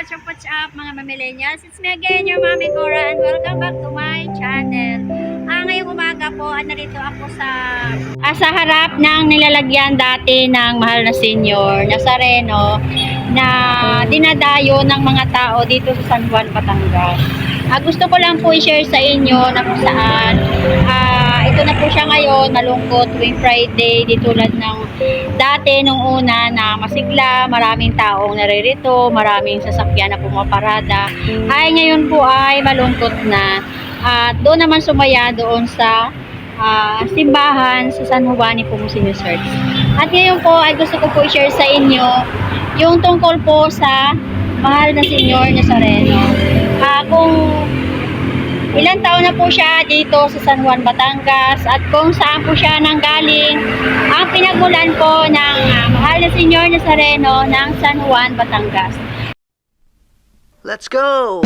what's up mga millennials? It's me again, your Mami Cora, and welcome back to my channel. Ngayong umaga po, narito ako sa harap ng nilalagyan dati ng mahal na senior, Nazareno, na dinadayo ng mga tao dito sa San Juan, Batangas. Gusto ko lang po i-share sa inyo na kung saan ito na po siya ngayon, malungkot tuwing Friday, di tulad ng dati nung una na masigla, maraming taong naririto, maraming sasakyan na pumaparada. Ngayon po ay malungkot na. At doon naman sumaya doon sa simbahan sa San Juan ni Pomosinio Church. At ngayon po ay gusto ko po i-share sa inyo yung tungkol po sa mahal na Senyor Nazareno. Kung ilang taon na po siya dito sa San Juan, Batangas, at kung saan po siya nanggaling ang pinagmulan po ng mahal na Senyor Nazareno ng San Juan, Batangas. Let's go!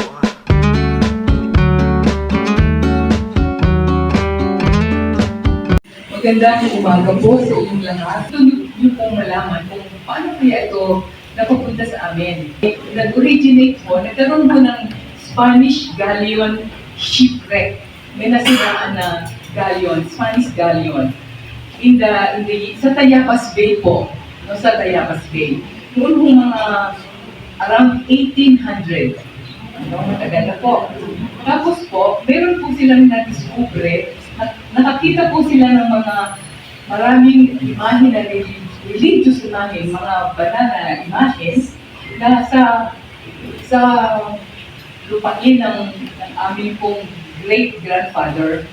Magandang umaga po sa inyong lahat. Gusto niyo pong malaman kung paano kaya ito napapunta sa amin. Nag-originate po, nagkaroon po ng Spanish galleon shipwreck. May nasiraan na galleon, Spanish galleon. Sa Tayabas Bay po, no, sa Tayabas Bay. Noon po mga around 1800. Matagal na po. Tapos po, meron po silang na-discover, nakakita po sila ng mga maraming imahe na religious imahe, mga banana imahes na sa lupain ng aming pong great-grandfather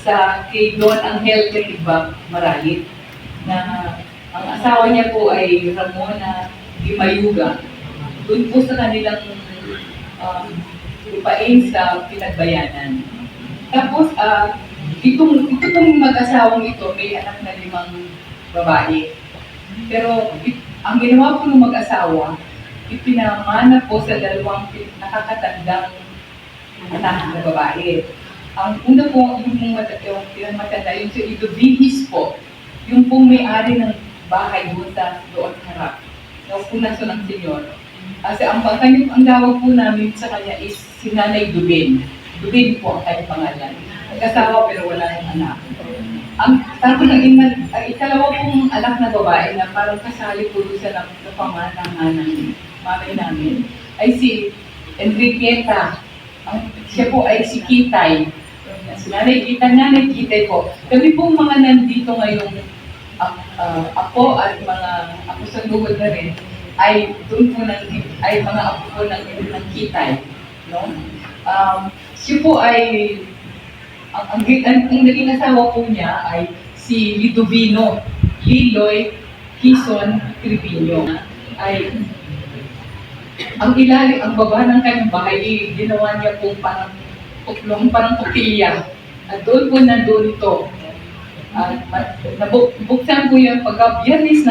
sa kay Don Angel Catiba Maralit, na ang asawa niya po ay Ramona Di Mayuga. Doon po sa kanilang lupain sa Pinagbayanan. Tapos, ito pong mag-asawang ito, may anak na 5 babae. Pero ang ginawa po ng mag-asawa, ipinamana po sa 2 nakakatandang anak na babae. Ang una po, yung pinagmatanda, yung si Idobihis po, yung pong may-ari ng bahay doon harap. Yung punaso ng senyor. Kasi ang tawag po namin sa kanya is si Nanay Dubin. Dubin po ang kanyang pangalan. Nag-asawa pero wala ng anak. Tapos ang ikalawa pong anak na babae na parang kasali po doon sa napamanangan ng mamay namin ay si Enriqueta. Siya po ay si Kitay. Si Nanay Kitay po. Kami pong mga nandito ngayong ako at mga ako sa Google na rin ay doon po ay mga apo po ng Kitay. No? Siya po ay ang naging asawa po niya ay si Lidovino Liloy Quezon Trevino. Ay ang baba ng kanyang bahay, ginawa niya po parang tukilya. At doon po nandun ito. Nabuksan po yung pagka-Biyernes,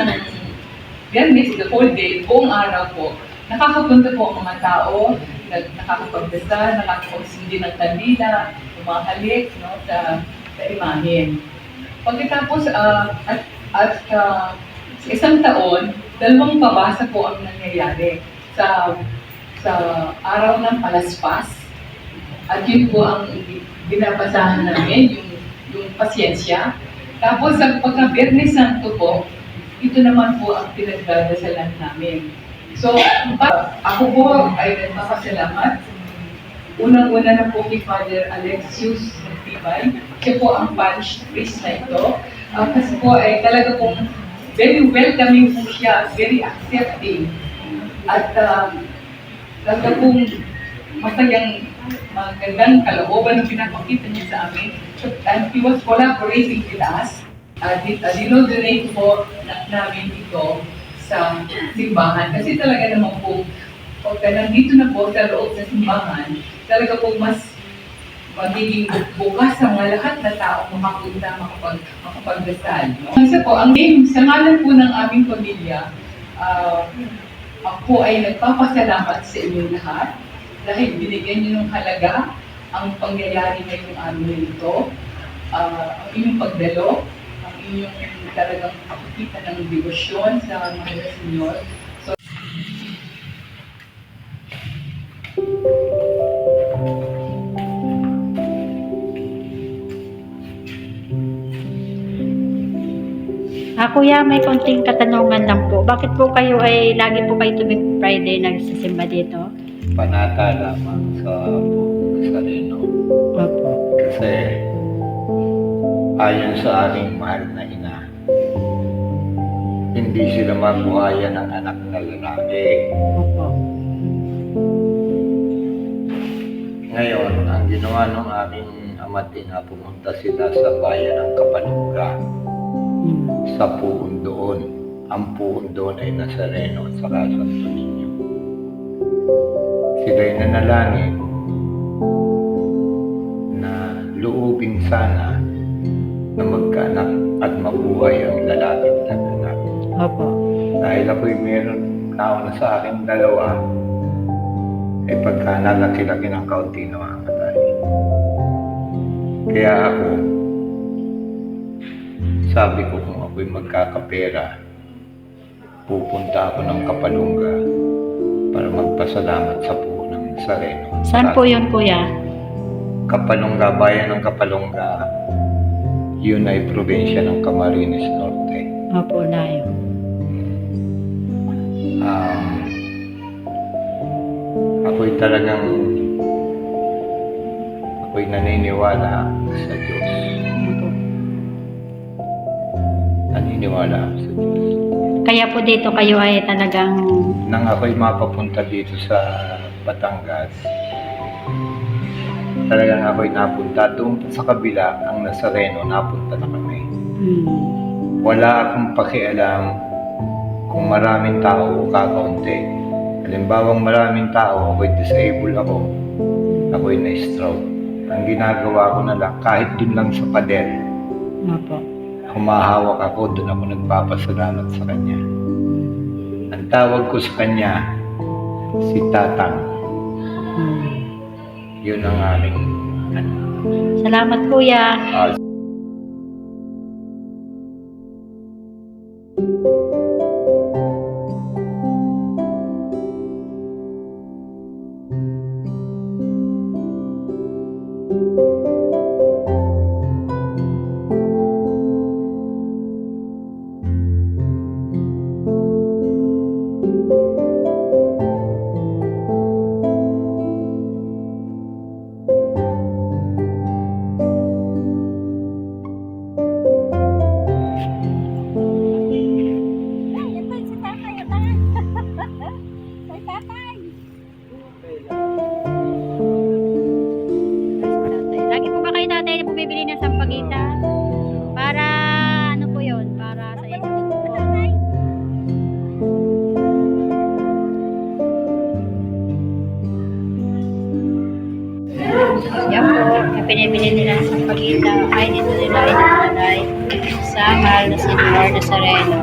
the whole day, buong araw po. Nakakapunta po ang mga tao, nakakapagdasal, nakakapagsindi ng kandila, umahalik, no, sa imahen. Pagkatapos, sa isang taon, 2 pabasa po ang nangyayari sa araw ng Palaspas. At yun po ang binabasahan namin, yung pasyensya. Tapos, sa pagka-Biyernes Santo po, ito naman po ang pinagdadasalan namin. So, ako po ay nagpapasalamat. Unang-una na po kay Father Alexius Tibay. Siya po ang parish priest na ito. Kasi po ay talaga pong very welcoming po siya, very accepting. At talaga pong masayang magandang kalooban na pinapakita niya sa amin. And he was collaborating with us. Dinodonate po namin ito sa simbahan. Kasi talaga naman po, pagka nandito na po sa loob sa simbahan, talaga po mas magiging bukas sa mga lahat na tao makapunta, makapagdasal. No? Isa po, sa ngalan po ng aming pamilya, ako ay nagpapasalamat sa inyong lahat dahil binigyan niyo ng halaga ang pangyayari ngayong araw nito, ang inyong pagdalo, ang inyong talagang pakikita ng debosyon sa mga Senyor. So, Kuya, may konting katanungan lang po. Bakit po kayo ay lagi po kayo tuwing Friday nagsisimba dito? Panata lamang sa sareno. Opo. Kasi ayon sa aking mahal na ina, hindi sila mabuhayan ng anak na lalaki. Opo. Ngayon, ang ginawa ng aking ama't ina, pumunta sila sa bayan ng Kapalungga. Sa puon doon. Ang puon doon ay Nazareno at saka Santo Niño. Sila'y nanalangin na loobin sana na magkaanak at mabuhay ang lalaki at anak. Opo. Dahil ako'y meron nauna sa aking dalawa, ay pagka nalaki-laki ng kaunti na makamatay. Kaya ako, sabi ko kung ako'y magkakapera, pupunta ako ng Kapalungga para magpasalamat sa puo ng Nazareno. Saan po yun, Kuya? Kapalungga, bayan ng Kapalungga, yun ay probinsya ng Camarines Norte. Opo, layo. Ako'y naniniwala sa Diyos. Opo. Naniniwala ako sa Diyos. Kaya po dito kayo ay talagang... Nang ako'y mapapunta dito sa Batangas, talagang ako'y napunta doon sa kabila, ang Nazareno, napunta na kami. Wala akong pakialam kung maraming tao o kakaunti. Halimbawang maraming tao, ako'y disabled ako'y na-stroke. Ang ginagawa ko na lang, kahit dun lang sa pader, Opo. humahawak ako, dun ako nagpapasalamat sa Kanya. Ang tawag ko sa Kanya, si Tatang. Yun ang aming Salamat, Kuya. Lagi po ba kayo tatay na bumibili ng sampagita? Para ano po yun? Para sa inyo. Yan po, yung pinibili nila ng sampagita ay dito nila inalay sa mahal na Senyor Nazareno.